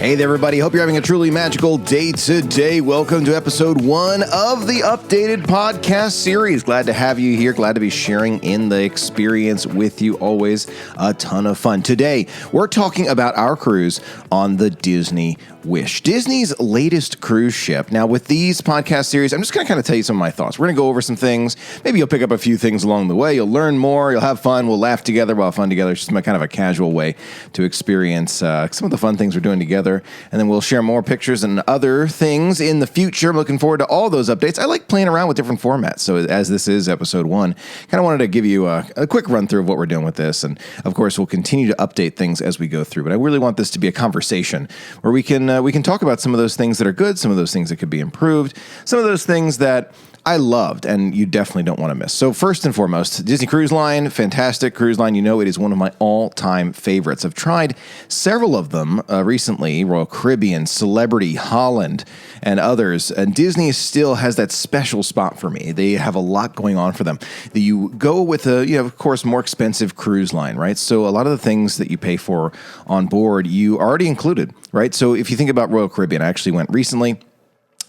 Hey there, everybody. Hope you're having a truly magical day today. Welcome to episode 1 of the updated podcast series. Glad to have you here. Glad to be sharing in the experience with you. Always a ton of fun. Today, we're talking about our cruise on the Disney Wish, Disney's latest cruise ship. Now, with these podcast series, I'm just going to kind of tell you some of my thoughts. We're going to go over some things. Maybe you'll pick up a few things along the way. You'll learn more. You'll have fun. We'll laugh together. We'll have fun together. It's just my kind of a casual way to experience some of the fun things we're doing together. And then we'll share more pictures and other things in the future. I'm looking forward to all those updates. I like playing around with different formats. So as this is episode 1, kind of wanted to give you a quick run through of what we're doing with this. And of course, we'll continue to update things as we go through. But I really want this to be a conversation where we can talk about some of those things that are good, some of those things that could be improved, some of those things that I loved, and you definitely don't want to miss. So first and foremost, Disney Cruise Line, fantastic cruise line. You know it is one of my all-time favorites. I've tried several of them recently, Royal Caribbean, Celebrity, Holland, and others, and Disney still has that special spot for me. They have a lot going on for them. You go with of course, more expensive cruise line, right? So a lot of the things that you pay for on board, you already included, right? So if you think about Royal Caribbean, I actually went recently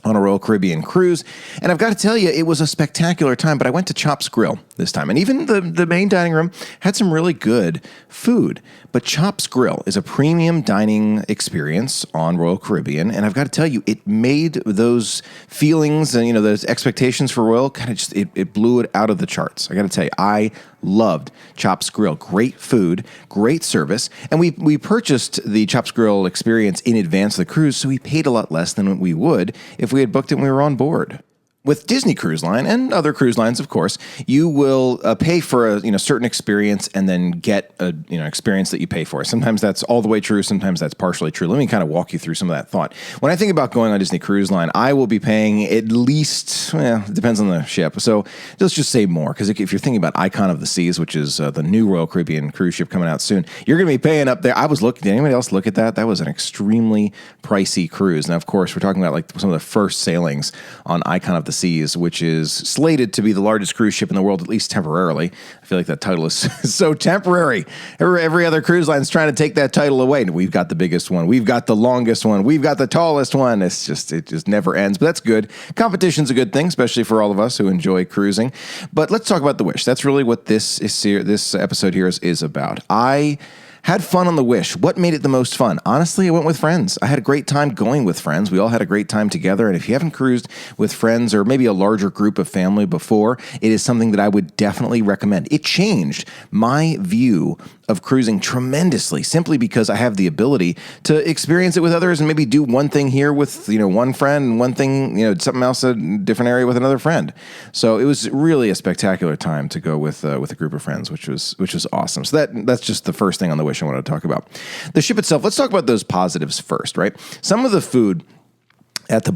on a Royal Caribbean cruise, and I've got to tell you, it was a spectacular time, but I went to Chop's Grill this time, and even the main dining room had some really good food, but Chop's Grill is a premium dining experience on Royal Caribbean, and I've got to tell you, it made those feelings and, those expectations for Royal kind of just, it blew it out of the charts. I got to tell you, I loved Chop's Grill. Great food, great service, and we purchased the Chop's Grill experience in advance of the cruise, so we paid a lot less than we would if we had booked it when we were on board. With Disney Cruise Line and other cruise lines, of course, you will pay for a certain experience and then get a experience that you pay for. Sometimes that's all the way true. Sometimes that's partially true. Let me kind of walk you through some of that thought. When I think about going on Disney Cruise Line, I will be paying at least, it depends on the ship. So let's just say more, because if you're thinking about Icon of the Seas, which is the new Royal Caribbean cruise ship coming out soon, you're going to be paying up there. Did anybody else look at that? That was an extremely pricey cruise. Now, of course, we're talking about like some of the first sailings on Icon of the Seas, which is slated to be the largest cruise ship in the world, at least temporarily. I feel like that title is so temporary. Every other cruise line is trying to take that title away. And we've got the biggest one. We've got the longest one. We've got the tallest one. It just never ends. But that's good. Competition's a good thing, especially for all of us who enjoy cruising. But let's talk about the Wish. That's really what this episode here is about. I had fun on the Wish. What made it the most fun? Honestly, I went with friends. I had a great time going with friends. We all had a great time together. And if you haven't cruised with friends or maybe a larger group of family before, it is something that I would definitely recommend. It changed my view of cruising tremendously, simply because I have the ability to experience it with others and maybe do one thing here with one friend and one thing, something else in a different area with another friend. So it was really a spectacular time to go with a group of friends, which was awesome. So that's just the first thing on the Wish I wanted to talk about. The ship itself, let's talk about those positives first, right? Some of the food at the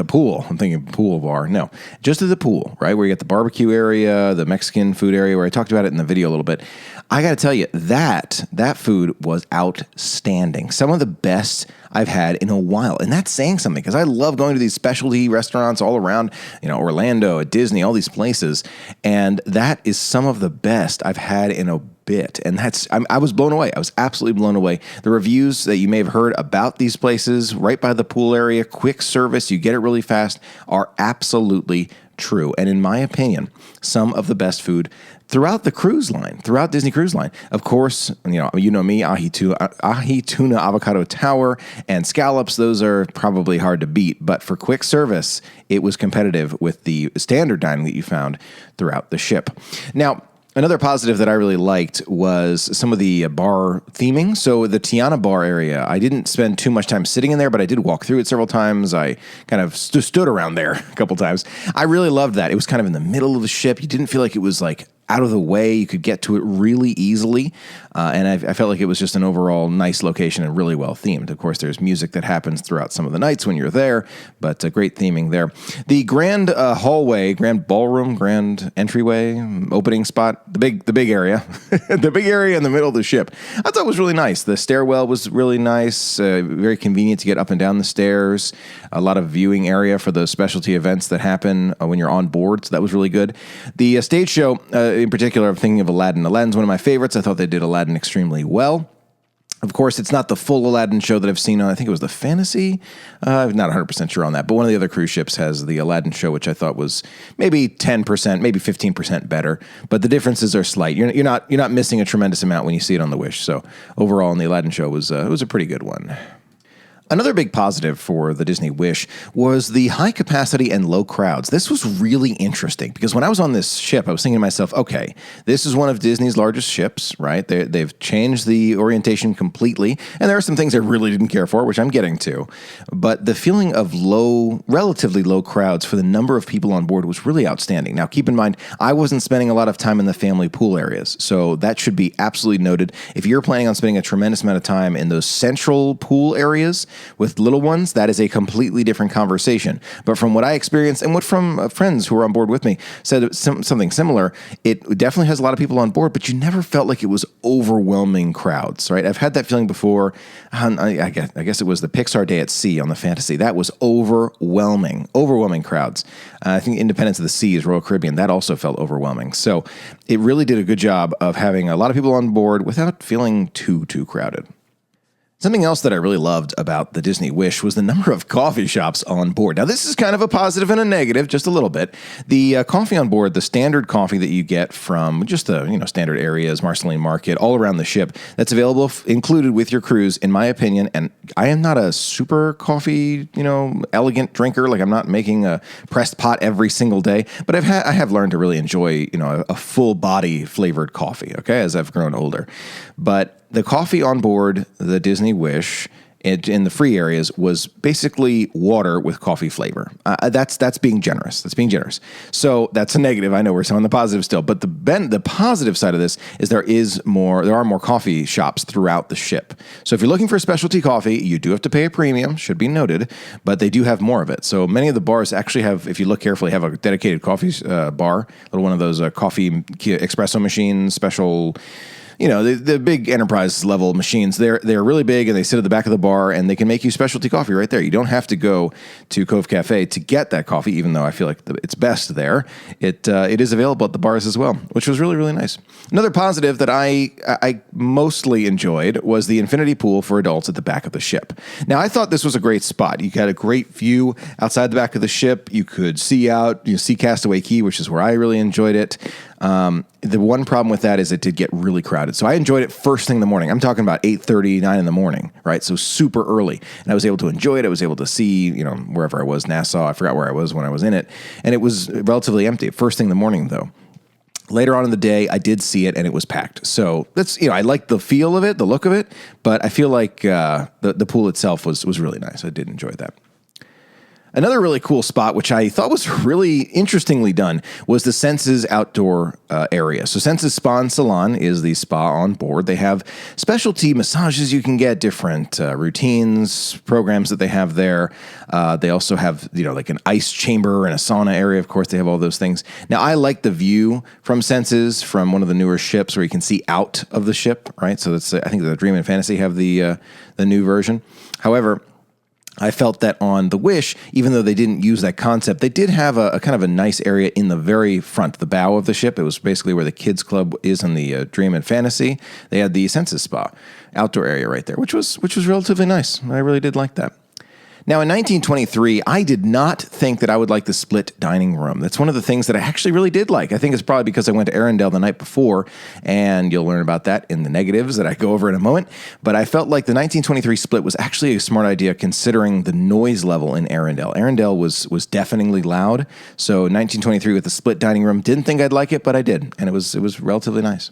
pool. I'm thinking pool bar. No, just at the pool, right? Where you get the barbecue area, the Mexican food area, where I talked about it in the video a little bit. I got to tell you, that food was outstanding. Some of the best I've had in a while. And that's saying something, because I love going to these specialty restaurants all around, Orlando, at Disney, all these places. And that is some of the best I've had in a bit. And I was blown away. I was absolutely blown away. The reviews that you may have heard about these places right by the pool area, quick service, you get it really fast, are absolutely true. And in my opinion, some of the best food throughout Disney Cruise Line. Of course, you know me, ahi tuna avocado tower and scallops, those are probably hard to beat. But for quick service, it was competitive with the standard dining that you found throughout the ship. Now, another positive that I really liked was some of the bar theming. So the Tiana bar area, I didn't spend too much time sitting in there, but I did walk through it several times. I kind of stood around there a couple times. I really loved that. It was kind of in the middle of the ship. You didn't feel like it was like out of the way. You could get to it really easily. And I felt like it was just an overall nice location and really well themed. Of course, there's music that happens throughout some of the nights when you're there, but great theming there. The grand hallway, grand ballroom, grand entryway, opening spot, the big area, the big area in the middle of the ship, I thought was really nice. The stairwell was really nice, very convenient to get up and down the stairs, a lot of viewing area for those specialty events that happen when you're on board, so that was really good. The stage show, in particular, I'm thinking of Aladdin. Aladdin's one of my favorites. I thought they did Aladdin extremely well. Of course, it's not the full Aladdin show that I've seen on, I think it was the Fantasy. I'm not 100% sure on that, but one of the other cruise ships has the Aladdin show, which I thought was maybe 10%, maybe 15% better. But the differences are slight. You're not missing a tremendous amount when you see it on the Wish. So overall, on the Aladdin show was it was a pretty good one. Another big positive for the Disney Wish was the high capacity and low crowds. This was really interesting because when I was on this ship, I was thinking to myself, okay, this is one of Disney's largest ships, right? They've changed the orientation completely, and there are some things I really didn't care for, which I'm getting to. But the feeling of relatively low crowds for the number of people on board was really outstanding. Now, keep in mind, I wasn't spending a lot of time in the family pool areas, so that should be absolutely noted. If you're planning on spending a tremendous amount of time in those central pool areas, with little ones, that is a completely different conversation. But from what I experienced and what from friends who were on board with me said something similar, it definitely has a lot of people on board, but you never felt like it was overwhelming crowds, right? I've had that feeling before. I guess it was the Pixar Day at Sea on the Fantasy. That was overwhelming crowds. I think Independence of the Seas, Royal Caribbean, that also felt overwhelming. So it really did a good job of having a lot of people on board without feeling too crowded. Something else that I really loved about the Disney Wish was the number of coffee shops on board. Now, this is kind of a positive and a negative, just a little bit. The coffee on board, the standard coffee that you get from just the standard areas, Marceline Market, all around the ship, that's available included with your cruise, in my opinion. And I am not a super coffee, elegant drinker. Like I'm not making a pressed pot every single day, but I have learned to really enjoy, a full body flavored coffee. Okay, as I've grown older, but the coffee on board the Disney Wish in the free areas was basically water with coffee flavor. That's being generous. That's being generous. So that's a negative. I know we're on the positive still, but the positive side of this is there are more coffee shops throughout the ship. So if you're looking for specialty coffee, you do have to pay a premium, should be noted, but they do have more of it. So many of the bars actually have, if you look carefully, have a dedicated coffee bar, little one of those coffee espresso machines, special. The big enterprise level machines, they're really big and they sit at the back of the bar and they can make you specialty coffee right there. You don't have to go to Cove Cafe to get that coffee, even though I feel like it's best there. It is available at the bars as well, which was really, really nice. Another positive that I mostly enjoyed was the infinity pool for adults at the back of the ship. Now, I thought this was a great spot. You had a great view outside the back of the ship. You could see out, see Castaway Cay, which is where I really enjoyed it. The one problem with that is it did get really crowded. So I enjoyed it first thing in the morning. I'm talking about 8:30, 9 in the morning, right? So super early. And I was able to enjoy it. I was able to see, wherever I was, Nassau. I forgot where I was when I was in it. And it was relatively empty. First thing in the morning, though. Later on in the day, I did see it and it was packed. So that's, I like the feel of it, the look of it, but I feel like the pool itself was really nice. I did enjoy that. Another really cool spot, which I thought was really interestingly done, was the Senses outdoor area. So Senses Spa and Salon is the spa on board. They have specialty massages you can get, different routines, programs that they have there. They also have, like an ice chamber and a sauna area. Of course, they have all those things. Now, I like the view from Senses from one of the newer ships where you can see out of the ship, right? So that's, I think the Dream and Fantasy have the new version. However, I felt that on the Wish, even though they didn't use that concept, they did have a kind of a nice area in the very front, the bow of the ship. It was basically where the kids club is in the Dream and Fantasy. They had the Senses Spa outdoor area right there, which was relatively nice. I really did like that. Now, in 1923, I did not think that I would like the split dining room. That's one of the things that I actually really did like. I think it's probably because I went to Arendelle the night before, and you'll learn about that in the negatives that I go over in a moment. But I felt like the 1923 split was actually a smart idea considering the noise level in Arendelle. Arendelle was deafeningly loud, so 1923 with the split dining room, didn't think I'd like it, but I did, and it was relatively nice.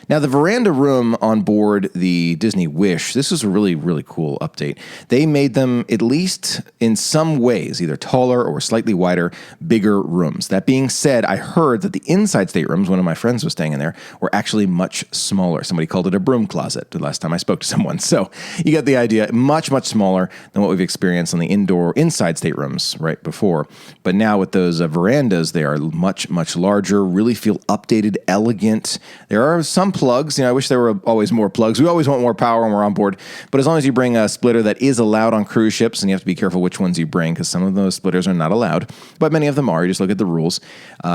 Now, the veranda room on board the Disney Wish, this was a really, really cool update. They made them, at least in some ways, either taller or slightly wider, bigger rooms. That being said, I heard that the inside staterooms, one of my friends was staying in there, were actually much smaller. Somebody called it a broom closet the last time I spoke to someone. So you get the idea, much, much smaller than what we've experienced on the inside staterooms right before. But now with those verandas, they are much, much larger, really feel updated, elegant. There are some plugs. I wish there were always more plugs. We always want more power when we're on board. But as long as you bring a splitter that is allowed on cruise ships, and you have to be careful which ones you bring because some of those splitters are not allowed, but many of them are. You just look at the rules.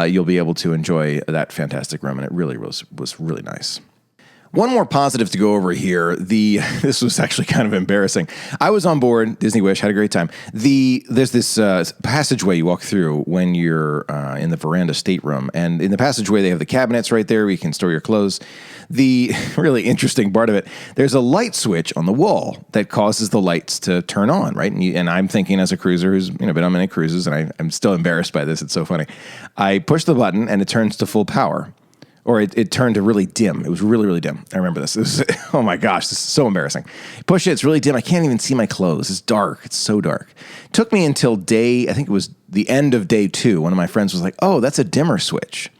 You'll be able to enjoy that fantastic room, and it really was really nice. One more positive to go over here. This was actually kind of embarrassing. I was on board Disney Wish, had a great time. There's this passageway you walk through when you're in the veranda stateroom, and in the passageway they have the cabinets right there where you can store your clothes. The really interesting part of it, there's a light switch on the wall that causes the lights to turn on, right? And I'm thinking as a cruiser who's been on many cruises, and I'm still embarrassed by this. It's so funny. I push the button and it turns to full power. Or it turned to really dim. It was really, really dim. I remember this. Oh my gosh, this is so embarrassing. Push it, it's really dim. I can't even see my clothes. It's dark. It's so dark. It took me until I think it was the end of day 2. One of my friends was like, oh, that's a dimmer switch.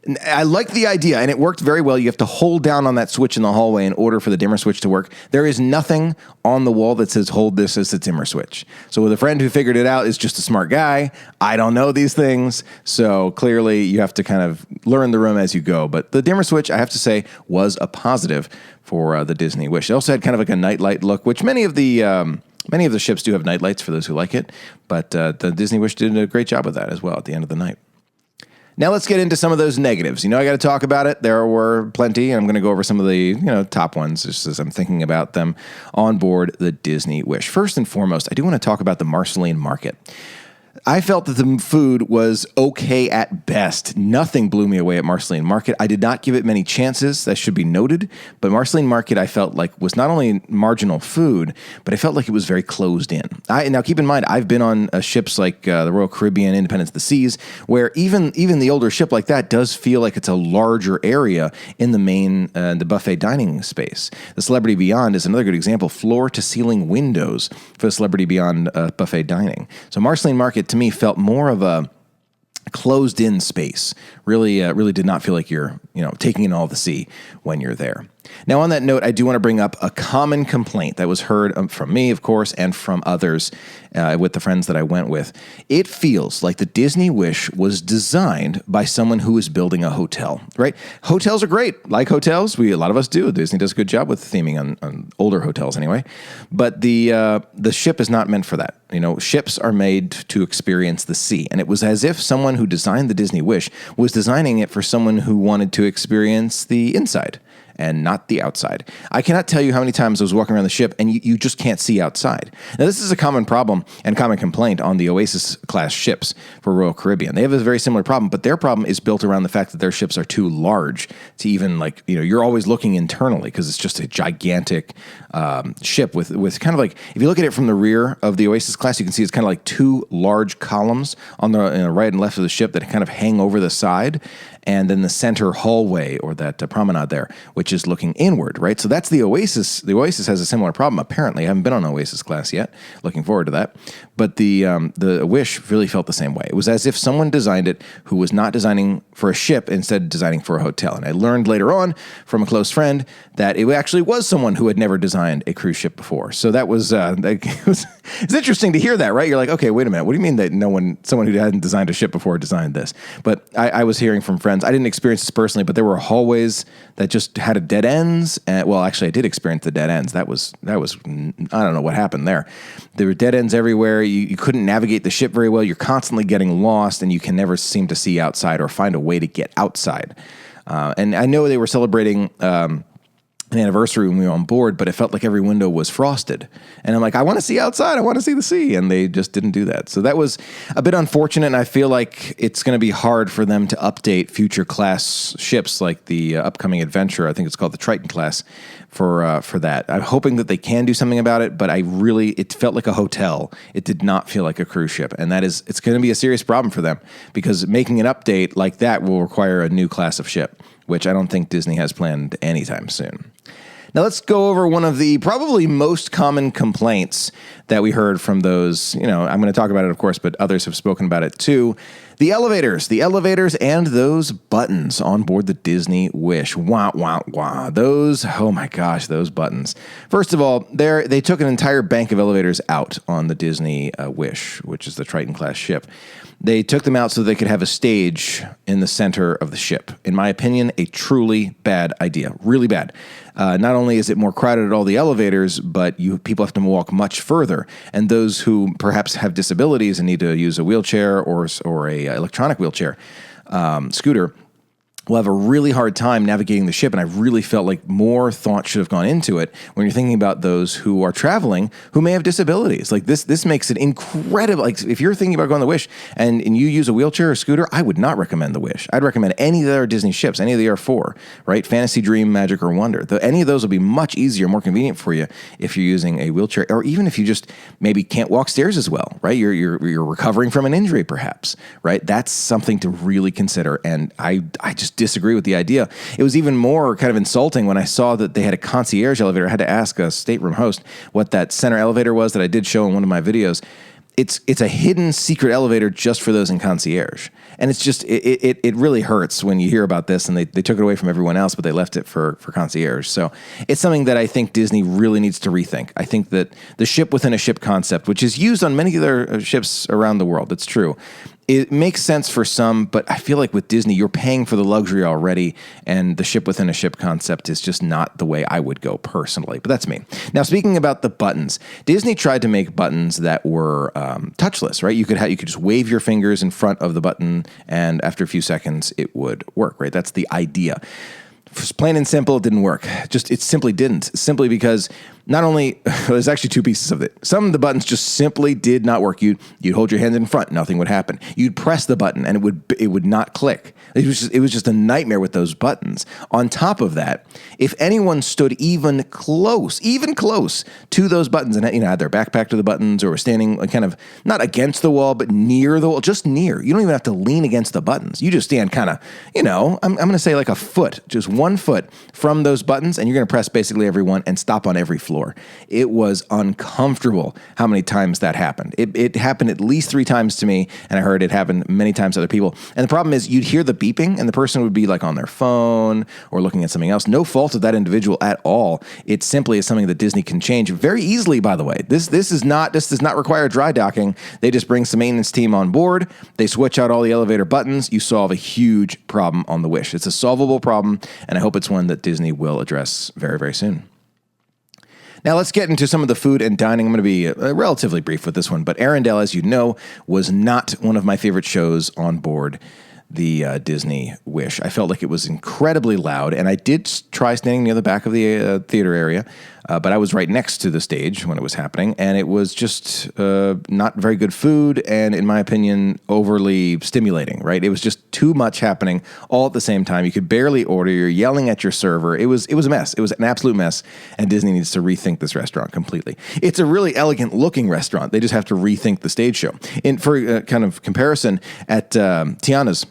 And I liked the idea, and it worked very well. You have to hold down on that switch in the hallway in order for the dimmer switch to work. There is nothing on the wall that says, hold this as a dimmer switch. So with a friend who figured it out is just a smart guy. I don't know these things, so clearly you have to kind of learn the room as you go. But the dimmer switch, I have to say, was a positive for the Disney Wish. It also had kind of like a nightlight look, which many of the ships do have night lights for those who like it, but the Disney Wish did a great job with that as well at the end of the night. Now let's get into some of those negatives. I got to talk about it. There were plenty, and I'm going to go over some of the top ones just as I'm thinking about them on board the Disney Wish. First and foremost, I do want to talk about the Marceline Market. I felt that the food was okay at best. Nothing blew me away at Marceline Market. I did not give it many chances, that should be noted, but Marceline Market I felt like was not only marginal food, but I felt like it was very closed in. Now keep in mind, I've been on ships like the Royal Caribbean, Independence of the Seas, where even the older ship like that does feel like it's a larger area in the main, the buffet dining space. The Celebrity Beyond is another good example, floor-to-ceiling windows for the Celebrity Beyond buffet dining. So Marceline Market to me felt more of a closed-in space. Really did not feel like you're, taking in all the sea when you're there. Now, on that note, I do want to bring up a common complaint that was heard from me, of course, and from others with the friends that I went with. It feels like the Disney Wish was designed by someone who is building a hotel, right? Hotels are great. Like hotels, a lot of us do. Disney does a good job with theming on older hotels anyway. But the ship is not meant for that. Ships are made to experience the sea. And it was as if someone who designed the Disney Wish was designing it for someone who wanted to experience the inside and not the outside. I cannot tell you how many times I was walking around the ship and you just can't see outside. Now, this is a common problem and common complaint on the Oasis-class ships for Royal Caribbean. They have a very similar problem, but their problem is built around the fact that their ships are too large to even, you're always looking internally because it's just a gigantic ship with kind of like, if you look at it from the rear of the Oasis class, you can see it's kind of like two large columns on the right and left of the ship that kind of hang over the side, and then the center hallway or that promenade there, which is looking inward, right? So that's the Oasis. The Oasis has a similar problem, apparently. I haven't been on Oasis class yet. Looking forward to that. But the Wish really felt the same way. It was as if someone designed it who was not designing for a ship, instead designing for a hotel. And I learned later on from a close friend that it actually was someone who had never designed a cruise ship before. So that was, it's interesting to hear that, right? You're like, okay, wait a minute. What do you mean that someone who hadn't designed a ship before designed this? But I was hearing from friends. I didn't experience this personally, but there were hallways that just had dead ends. Actually, I did experience the dead ends. That was I don't know what happened there. There were dead ends everywhere. You couldn't navigate the ship very well. You're constantly getting lost, and you can never seem to see outside or find a way to get outside. And I know they were celebrating an anniversary when we were on board, but it felt like every window was frosted. And I'm like, I want to see outside. I want to see the sea. And they just didn't do that. So that was a bit unfortunate. And I feel like it's going to be hard for them to update future class ships like the upcoming Adventure. I think it's called the Triton class for that. I'm hoping that they can do something about it, but it felt like a hotel. It did not feel like a cruise ship. And it's going to be a serious problem for them because making an update like that will require a new class of ship, which I don't think Disney has planned anytime soon. Now let's go over one of the probably most common complaints that we heard from those, I'm going to talk about it, of course, but others have spoken about it too. The elevators and those buttons on board the Disney Wish. Wah, wah, wah. Oh my gosh, those buttons. First of all, they took an entire bank of elevators out on the Disney Wish, which is the Triton class ship. They took them out so they could have a stage in the center of the ship. In my opinion, a truly bad idea. Really bad. Not only is it more crowded at all the elevators, but people have to walk much further. And those who perhaps have disabilities and need to use a wheelchair or a electronic wheelchair, scooter, will have a really hard time navigating the ship, and I really felt like more thought should have gone into it when you're thinking about those who are traveling who may have disabilities. Like this makes it incredible. Like if you're thinking about going on the Wish and you use a wheelchair or scooter, I would not recommend the Wish. I'd recommend any of the other Disney ships, any of the R4, right? Fantasy, Dream, Magic, or Wonder. Any of those will be much easier, more convenient for you if you're using a wheelchair, or even if you just maybe can't walk stairs as well, right? You're recovering from an injury, perhaps, right? That's something to really consider, and I just disagree with the idea. It was even more kind of insulting when I saw that they had a concierge elevator. I had to ask a stateroom host what that center elevator was that I did show in one of my videos. It's a hidden secret elevator just for those in concierge. And it's just, it really hurts when you hear about this, and they took it away from everyone else, but they left it for concierge. So it's something that I think Disney really needs to rethink. I think that the ship within a ship concept, which is used on many other ships around the world, it's true. It makes sense for some, but I feel like with Disney, you're paying for the luxury already, and the ship within a ship concept is just not the way I would go personally. But that's me. Now, speaking about the buttons, Disney tried to make buttons that were touchless, right? You could just wave your fingers in front of the button, and after a few seconds, it would work, right? That's the idea. Plain and simple, it didn't work. It simply didn't. Simply because not only, there's actually two pieces of it. Some of the buttons just simply did not work. You'd hold your hand in front, nothing would happen. You'd press the button and it would not click. It was just a nightmare with those buttons. On top of that, if anyone stood even close to those buttons and had their backpack to the buttons or were standing kind of not against the wall, but near the wall, just near. You don't even have to lean against the buttons. You just stand kind of, I'm going to say like a foot, just 1 foot from those buttons, and you're going to press basically every one and stop on every floor. It was uncomfortable how many times that happened. It happened at least 3 times to me, and I heard it happen many times to other people. And the problem is you'd hear the beeping, and the person would be like on their phone or looking at something else. No fault of that individual at all. It simply is something that Disney can change very easily, by the way. This does not require dry docking. They just bring some maintenance team on board. They switch out all the elevator buttons. You solve a huge problem on the Wish. It's a solvable problem, and I hope it's one that Disney will address very, very soon. Now let's get into some of the food and dining. I'm going to be relatively brief with this one, but Arendelle, as you know, was not one of my favorite shows on board the Disney Wish. I felt like it was incredibly loud, and I did try standing near the back of the theater area, but I was right next to the stage when it was happening, and it was just not very good food, and in my opinion, overly stimulating, right? It was just too much happening all at the same time. You could barely order. You're yelling at your server. It was a mess. It was an absolute mess, and Disney needs to rethink this restaurant completely. It's a really elegant looking restaurant. They just have to rethink the stage show. For kind of comparison, at Tiana's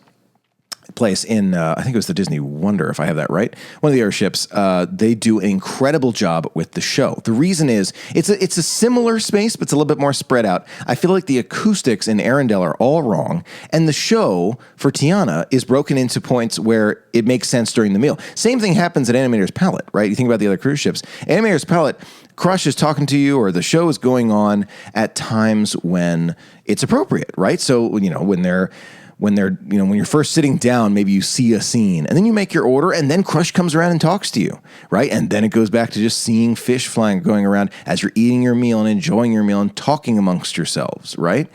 place in, I think it was the Disney Wonder, if I have that right, one of the airships, they do an incredible job with the show. The reason is, it's a similar space, but it's a little bit more spread out. I feel like the acoustics in Arendelle are all wrong, and the show for Tiana is broken into points where it makes sense during the meal. Same thing happens at Animator's Palette, right? You think about the other cruise ships. Animator's Palette, Crush is talking to you, or the show is going on at times when it's appropriate, right? So, when you're first sitting down, maybe you see a scene, and then you make your order, and then Crush comes around and talks to you, right? And then it goes back to just seeing fish flying, going around as you're eating your meal and enjoying your meal and talking amongst yourselves, right?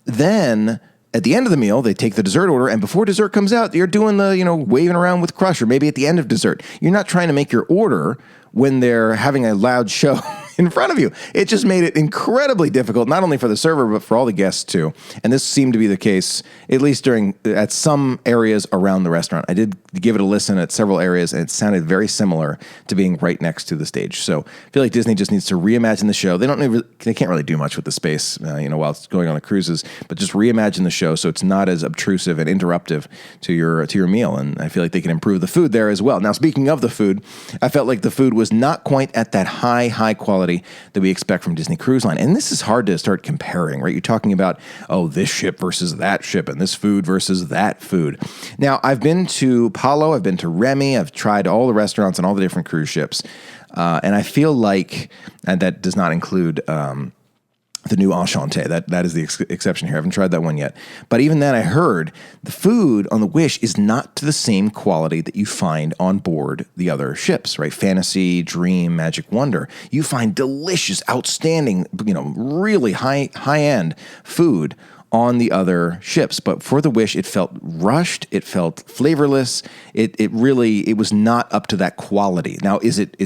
Then at the end of the meal, they take the dessert order, and before dessert comes out, you're doing the, waving around with Crush, or maybe at the end of dessert. You're not trying to make your order when they're having a loud show in front of you. It just made it incredibly difficult, not only for the server, but for all the guests too. And this seemed to be the case, at least at some areas around the restaurant. I did give it a listen at several areas, and it sounded very similar to being right next to the stage. So I feel like Disney just needs to reimagine the show. They can't really do much with the space, while it's going on the cruises, but just reimagine the show so it's not as obtrusive and interruptive to your meal. And I feel like they can improve the food there as well. Now, speaking of the food, I felt like the food was not quite at that high quality that we expect from Disney Cruise Line. And this is hard to start comparing, right? You're talking about, this ship versus that ship, and this food versus that food. Now, I've been to Palo, I've been to Remy, I've tried all the restaurants on all the different cruise ships, and I feel like, and that does not include the new Enchanté. That is the exception here. I haven't tried that one yet. But even then, I heard the food on the Wish is not to the same quality that you find on board the other ships, right? Fantasy, Dream, Magic, Wonder. You find delicious, outstanding, really high-end food on the other ships. But for the Wish, it felt rushed. It felt flavorless. It was not up to that quality. Now, is it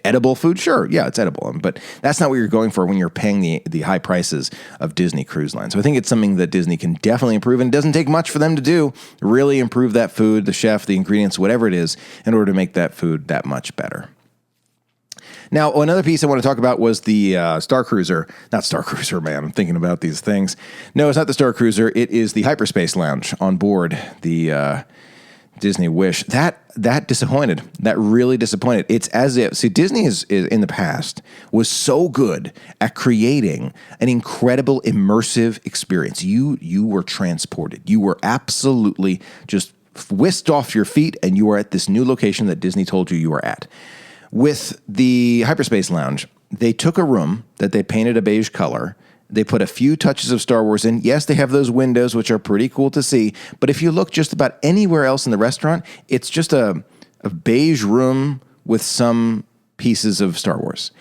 edible food? Sure. Yeah, it's edible. But that's not what you're going for when you're paying the high prices of Disney Cruise Line. So I think it's something that Disney can definitely improve, and it doesn't take much for them to do. Really improve that food, the chef, the ingredients, whatever it is, in order to make that food that much better. Now, another piece I want to talk about was the Star Cruiser. Not Star Cruiser, man. I'm thinking about these things. No, it's not the Star Cruiser. It is the Hyperspace Lounge on board the Disney Wish. That disappointed. That really disappointed. It's as if, see, Disney is in the past was so good at creating an incredible immersive experience. You were transported. You were absolutely just whisked off your feet, and you were at this new location that Disney told you were at. With the Hyperspace Lounge, they took a room that they painted a beige color. They put a few touches of Star Wars in. Yes, they have those windows, which are pretty cool to see. But if you look just about anywhere else in the restaurant, it's just a beige room with some pieces of Star Wars.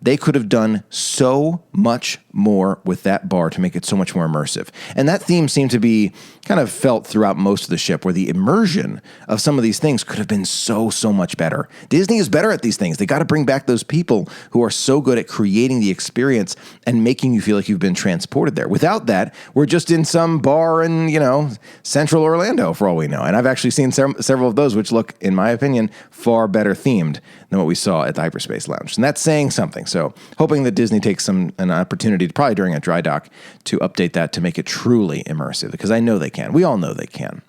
They could have done so much more with that bar to make it so much more immersive. And that theme seemed to be kind of felt throughout most of the ship, where the immersion of some of these things could have been so much better. Disney is better at these things. They got to bring back those people who are so good at creating the experience and making you feel like you've been transported there. Without that, we're just in some bar in, central Orlando for all we know. And I've actually seen several of those, which look, in my opinion, far better themed than what we saw at the Hyperspace Lounge. And that's saying something. So hoping that Disney takes an opportunity, probably during a dry dock, to update that to make it truly immersive, because I know they can. We all know they can.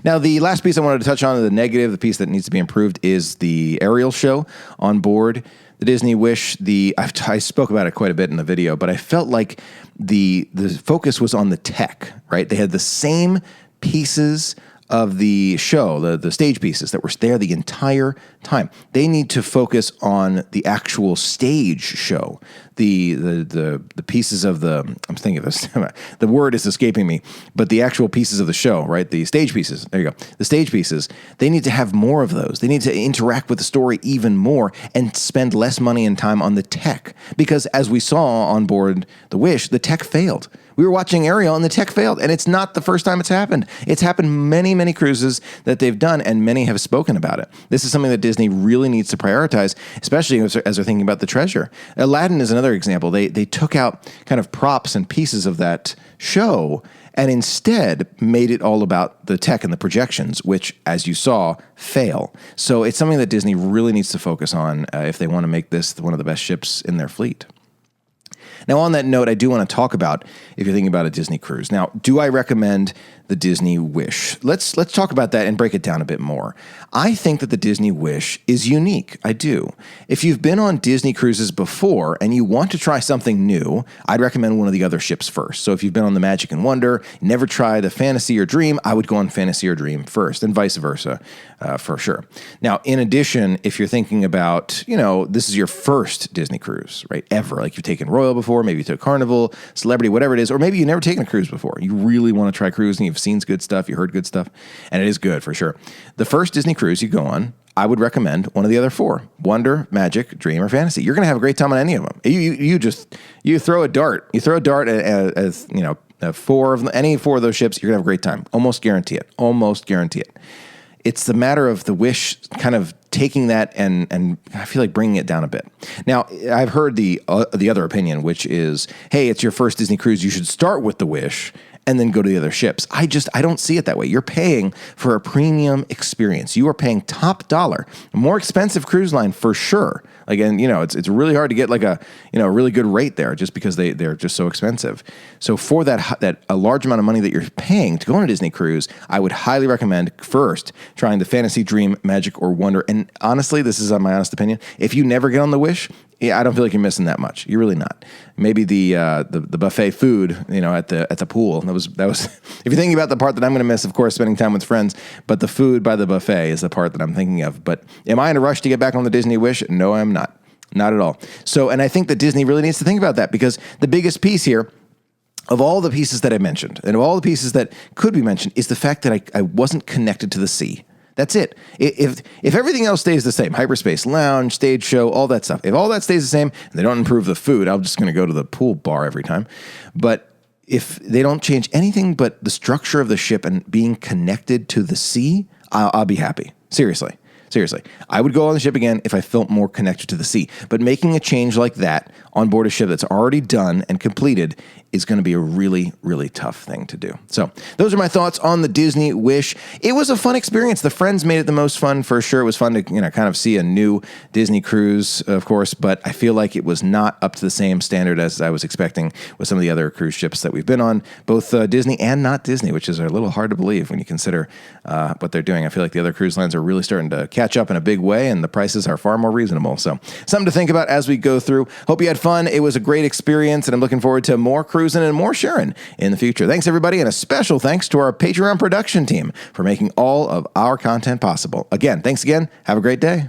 Now, the last piece I wanted to touch on, the negative, the piece that needs to be improved, is the aerial show on board the Disney Wish. I spoke about it quite a bit in the video, but I felt like the focus was on the tech, right? They had the same pieces of the show, the stage pieces that were there the entire time. They need to focus on the actual stage show, the pieces of I'm thinking of this, the word is escaping me, but the actual pieces of the show, right? The stage pieces, there you go. The stage pieces, they need to have more of those. They need to interact with the story even more and spend less money and time on the tech. Because as we saw on board the Wish, the tech failed. We were watching Ariel and the tech failed, and it's not the first time it's happened. It's happened many cruises that they've done, and many have spoken about it. This is something that Disney really needs to prioritize, especially as they're thinking about the treasure. Aladdin is another example. They took out kind of props and pieces of that show and instead made it all about the tech and the projections, which, as you saw, fail. So it's something that Disney really needs to focus on if they want to make this one of the best ships in their fleet. Now, on that note, I do want to talk about, if you're thinking about a Disney cruise. Now, do I recommend the Disney Wish? Let's talk about that and break it down a bit more. I think that the Disney Wish is unique. I do. If you've been on Disney cruises before and you want to try something new, I'd recommend one of the other ships first. So if you've been on the Magic and Wonder, never try the Fantasy or Dream, I would go on Fantasy or Dream first, and vice versa, for sure. Now, in addition, if you're thinking about, this is your first Disney cruise, right, ever, like you've taken Royal before, maybe you took Carnival, Celebrity, whatever it is, or maybe you've never taken a cruise before. You really want to try cruising, you've seen good stuff, you heard good stuff, and it is good for sure. The first Disney cruise you go on, I would recommend one of the other four: Wonder, Magic, Dream, or Fantasy. You're going to have a great time on any of them. You throw a dart. You throw a dart at any four of those ships, you're going to have a great time. Almost guarantee it. Almost guarantee it. It's the matter of the Wish kind of taking that and I feel like bringing it down a bit. Now, I've heard the other opinion, which is, hey, it's your first Disney cruise. You should start with the Wish and then go to the other ships. I don't see it that way. You're paying for a premium experience. You are paying top dollar, a more expensive cruise line for sure. Again, it's really hard to get like a really good rate there just because they're just so expensive. So for that a large amount of money that you're paying to go on a Disney cruise, I would highly recommend first trying the Fantasy, Dream, Magic, or Wonder. And honestly, this is my honest opinion, if you never get on the Wish, I don't feel like you're missing that much. You're really not. Maybe the buffet food, at the pool. That was if you're thinking about the part that I'm going to miss, of course, spending time with friends. But the food by the buffet is the part that I'm thinking of. But am I in a rush to get back on the Disney Wish? No, I'm not. Not at all. So, and I think that Disney really needs to think about that, because the biggest piece here, of all the pieces that I mentioned, and of all the pieces that could be mentioned, is the fact that I wasn't connected to the sea. That's it. If everything else stays the same, Hyperspace Lounge, stage show, all that stuff, if all that stays the same and they don't improve the food, I'm just going to go to the pool bar every time. But if they don't change anything but the structure of the ship and being connected to the sea, I'll be happy. Seriously. I would go on the ship again if I felt more connected to the sea. But making a change like that on board a ship that's already done and completed is going to be a really, really tough thing to do. So those are my thoughts on the Disney Wish. It was a fun experience. The friends made it the most fun for sure. It was fun to kind of see a new Disney cruise, of course, but I feel like it was not up to the same standard as I was expecting with some of the other cruise ships that we've been on, both Disney and not Disney, which is a little hard to believe when you consider what they're doing. I feel like the other cruise lines are really starting to catch up in a big way, and the prices are far more reasonable. So something to think about as we go through. Hope you had fun. It was a great experience, and I'm looking forward to more cruising and more sharing in the future. Thanks, everybody, and a special thanks to our Patreon production team for making all of our content possible. Again, thanks again. Have a great day.